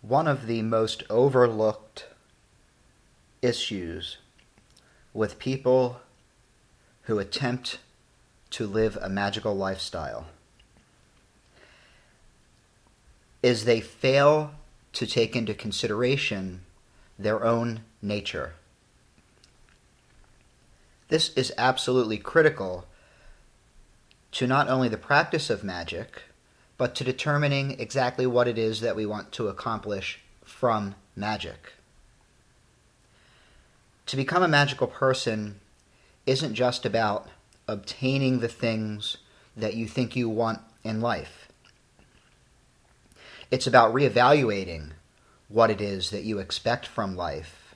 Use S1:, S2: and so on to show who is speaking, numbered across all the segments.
S1: One of the most overlooked issues with people who attempt to live a magical lifestyle is they fail to take into consideration their own nature. This is absolutely critical to not only the practice of magic, but to determining exactly what it is that we want to accomplish from magic. To become a magical person isn't just about obtaining the things that you think you want in life. It's about reevaluating what it is that you expect from life,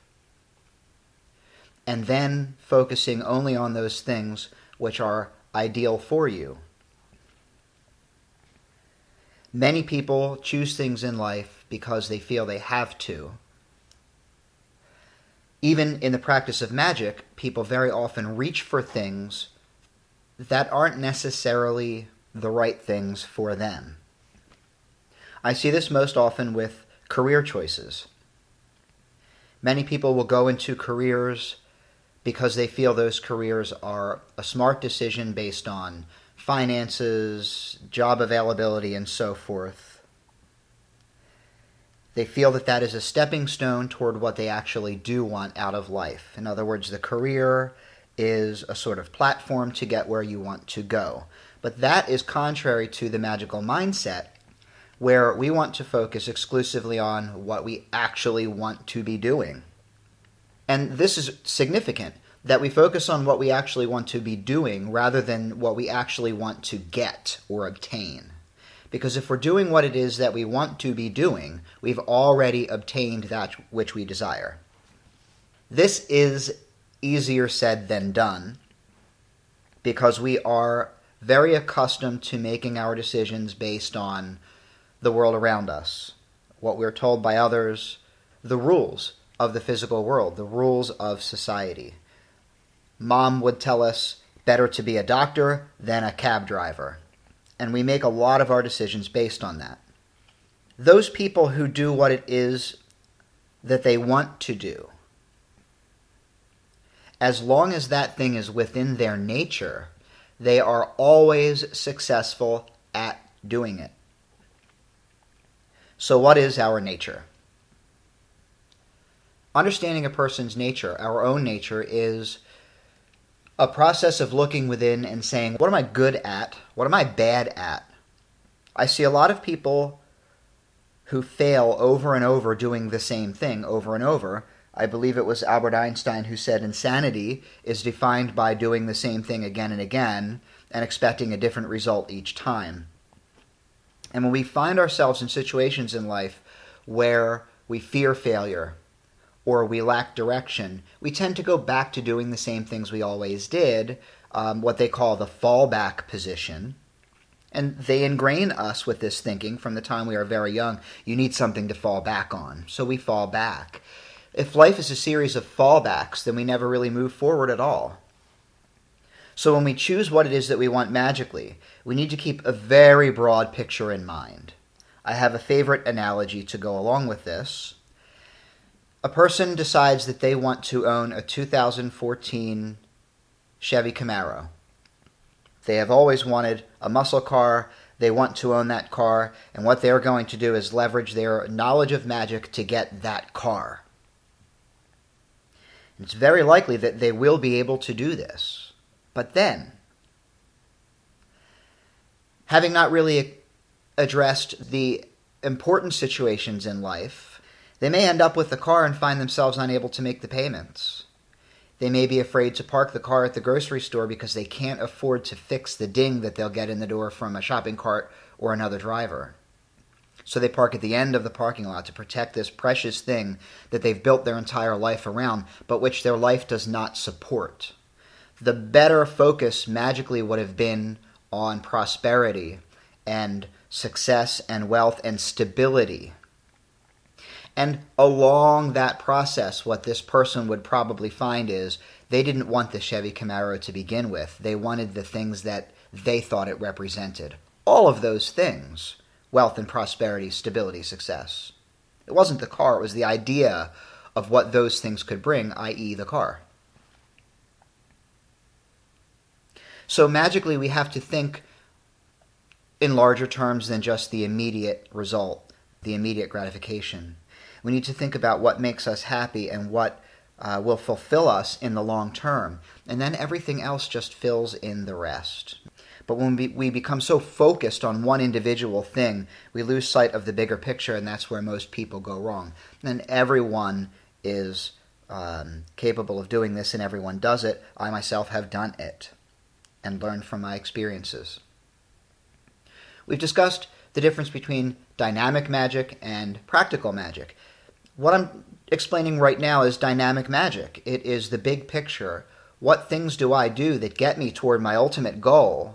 S1: and then focusing only on those things which are ideal for you. Many people choose things in life because they feel they have to. Even in the practice of magic, people very often reach for things that aren't necessarily the right things for them. I see this most often with career choices. Many people will go into careers because they feel those careers are a smart decision based on finances, job availability, and so forth. They feel that that is a stepping stone toward what they actually do want out of life. In other words, the career is a sort of platform to get where you want to go. But that is contrary to the magical mindset, where we want to focus exclusively on what we actually want to be doing. And this is significant, that we focus on what we actually want to be doing rather than what we actually want to get or obtain. Because if we're doing what it is that we want to be doing, we've already obtained that which we desire. This is easier said than done, because we are very accustomed to making our decisions based on the world around us, what we're told by others, the rules of the physical world, the rules of society. Mom would tell us better to be a doctor than a cab driver, and we make a lot of our decisions based on that. Those people who do what it is that they want to do, as long as that thing is within their nature, they are always successful at doing it. So what is our nature? Understanding a person's nature, our own nature, is a process of looking within and saying, what am I good at? What am I bad at? I see a lot of people who fail over and over doing the same thing over and over. I believe it was Albert Einstein who said insanity is defined by doing the same thing again and again and expecting a different result each time. And when we find ourselves in situations in life where we fear failure or we lack direction, we tend to go back to doing the same things we always did, what they call the fallback position. And they ingrain us with this thinking from the time we are very young. You need something to fall back on, so we fall back. If life is a series of fallbacks, then we never really move forward at all. So when we choose what it is that we want magically, we need to keep a very broad picture in mind. I have a favorite analogy to go along with this. A person decides that they want to own a 2014 Chevy Camaro. They have always wanted a muscle car. They want to own that car, and what they're going to do is leverage their knowledge of magic to get that car. It's very likely that they will be able to do this. But then, having not really addressed the important situations in life, they may end up with the car and find themselves unable to make the payments. They may be afraid to park the car at the grocery store because they can't afford to fix the ding that they'll get in the door from a shopping cart or another driver. So they park at the end of the parking lot to protect this precious thing that they've built their entire life around, but which their life does not support. The better focus magically would have been on prosperity and success and wealth and stability. And along that process, what this person would probably find is they didn't want the Chevy Camaro to begin with. They wanted the things that they thought it represented. All of those things: wealth and prosperity, stability, success. It wasn't the car, it was the idea of what those things could bring, i.e. the car. So magically we have to think in larger terms than just the immediate result, the immediate gratification. We need to think about what makes us happy and what will fulfill us in the long term. And then everything else just fills in the rest. But when we become so focused on one individual thing, we lose sight of the bigger picture, and that's where most people go wrong. And everyone is capable of doing this, and everyone does it. I myself have done it and learned from my experiences. We've discussed the difference between dynamic magic and practical magic. What I'm explaining right now is dynamic magic. It is the big picture. What things do I do that get me toward my ultimate goal?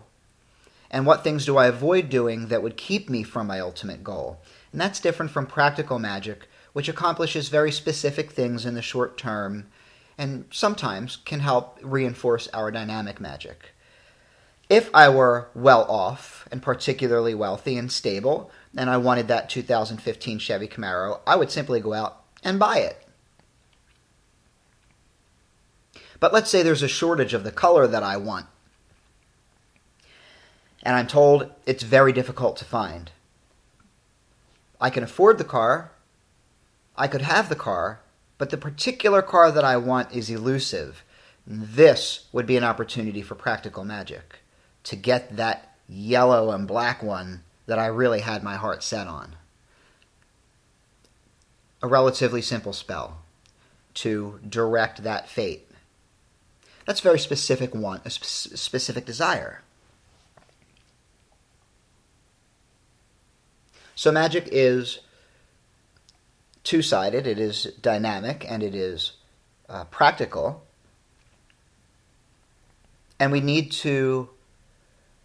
S1: And what things do I avoid doing that would keep me from my ultimate goal? And that's different from practical magic, which accomplishes very specific things in the short term and sometimes can help reinforce our dynamic magic. If I were well off and particularly wealthy and stable, and I wanted that 2015 Chevy Camaro, I would simply go out and buy it. But let's say there's a shortage of the color that I want, and I'm told it's very difficult to find. I can afford the car, I could have the car, but the particular car that I want is elusive. This would be an opportunity for practical magic, to get that yellow and black one that I really had my heart set on. A relatively simple spell to direct that fate. That's a very specific want, a specific desire. So magic is two-sided. It is dynamic and it is practical. And we need to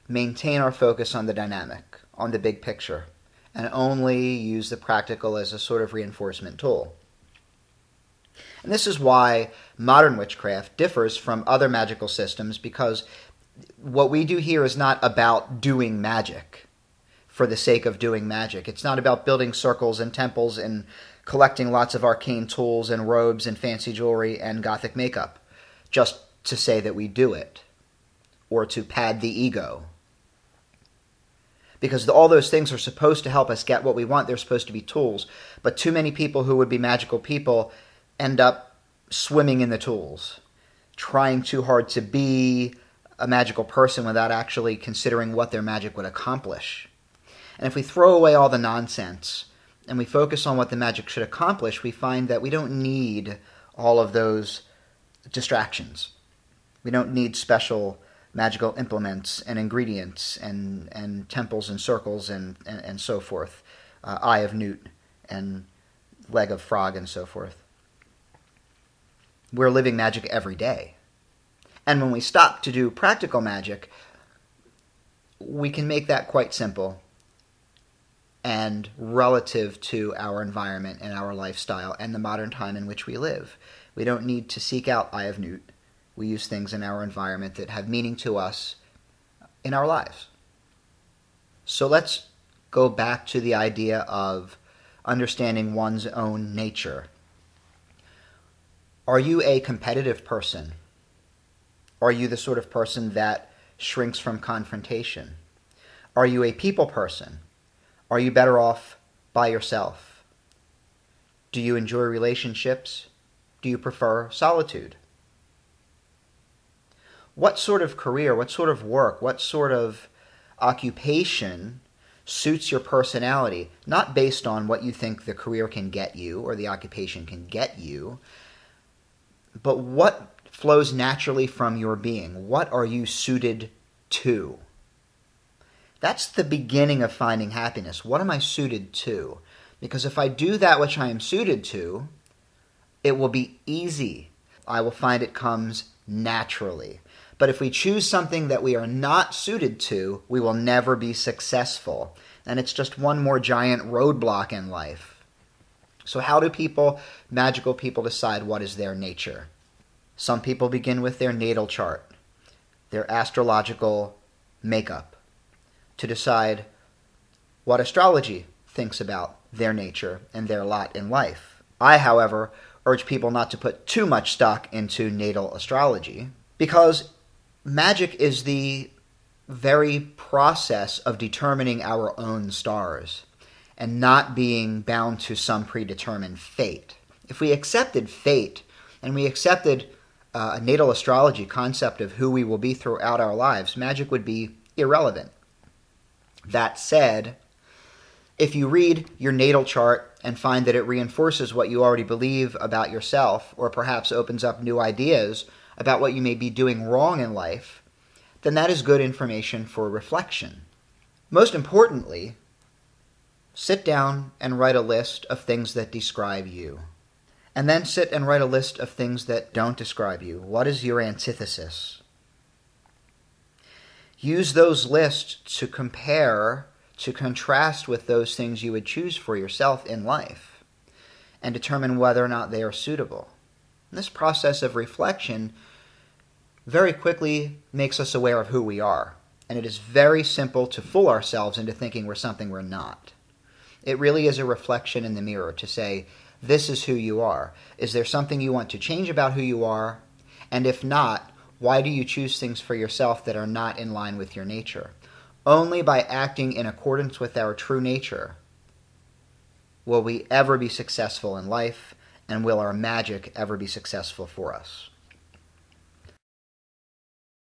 S1: maintain our focus on the dynamic, on the big picture, and only use the practical as a sort of reinforcement tool. And this is why modern witchcraft differs from other magical systems, because what we do here is not about doing magic for the sake of doing magic. It's not about building circles and temples and collecting lots of arcane tools and robes and fancy jewelry and gothic makeup just to say that we do it or to pad the ego. Because all those things are supposed to help us get what we want. They're supposed to be tools. But too many people who would be magical people end up swimming in the tools, trying too hard to be a magical person without actually considering what their magic would accomplish. And if we throw away all the nonsense and we focus on what the magic should accomplish, we find that we don't need all of those distractions. We don't need special magical implements and ingredients and temples and circles and so forth, eye of newt and leg of frog and so forth. We're living magic every day. And when we stop to do practical magic, we can make that quite simple and relative to our environment and our lifestyle and the modern time in which we live. We don't need to seek out eye of newt. We use things in our environment that have meaning to us in our lives. So let's go back to the idea of understanding one's own nature. Are you a competitive person? Are you the sort of person that shrinks from confrontation? Are you a people person? Are you better off by yourself? Do you enjoy relationships? Do you prefer solitude? What sort of career, what sort of work, what sort of occupation suits your personality, not based on what you think the career can get you or the occupation can get you, but what flows naturally from your being? What are you suited to? That's the beginning of finding happiness. What am I suited to? Because if I do that which I am suited to, it will be easy. I will find it comes naturally. But if we choose something that we are not suited to, we will never be successful. And it's just one more giant roadblock in life. So how do magical people, decide what is their nature? Some people begin with their natal chart, their astrological makeup, to decide what astrology thinks about their nature and their lot in life. I, however, urge people not to put too much stock into natal astrology, because magic is the very process of determining our own stars and not being bound to some predetermined fate. If we accepted fate and we accepted a natal astrology concept of who we will be throughout our lives, magic would be irrelevant. That said, if you read your natal chart and find that it reinforces what you already believe about yourself, or perhaps opens up new ideas about what you may be doing wrong in life, then that is good information for reflection. Most importantly, sit down and write a list of things that describe you. And then sit and write a list of things that don't describe you. What is your antithesis? Use those lists to compare, to contrast with those things you would choose for yourself in life, and determine whether or not they are suitable. And this process of reflection very quickly makes us aware of who we are. And it is very simple to fool ourselves into thinking we're something we're not. It really is a reflection in the mirror to say, this is who you are. Is there something you want to change about who you are? And if not, why do you choose things for yourself that are not in line with your nature? Only by acting in accordance with our true nature will we ever be successful in life, and will our magic ever be successful for us.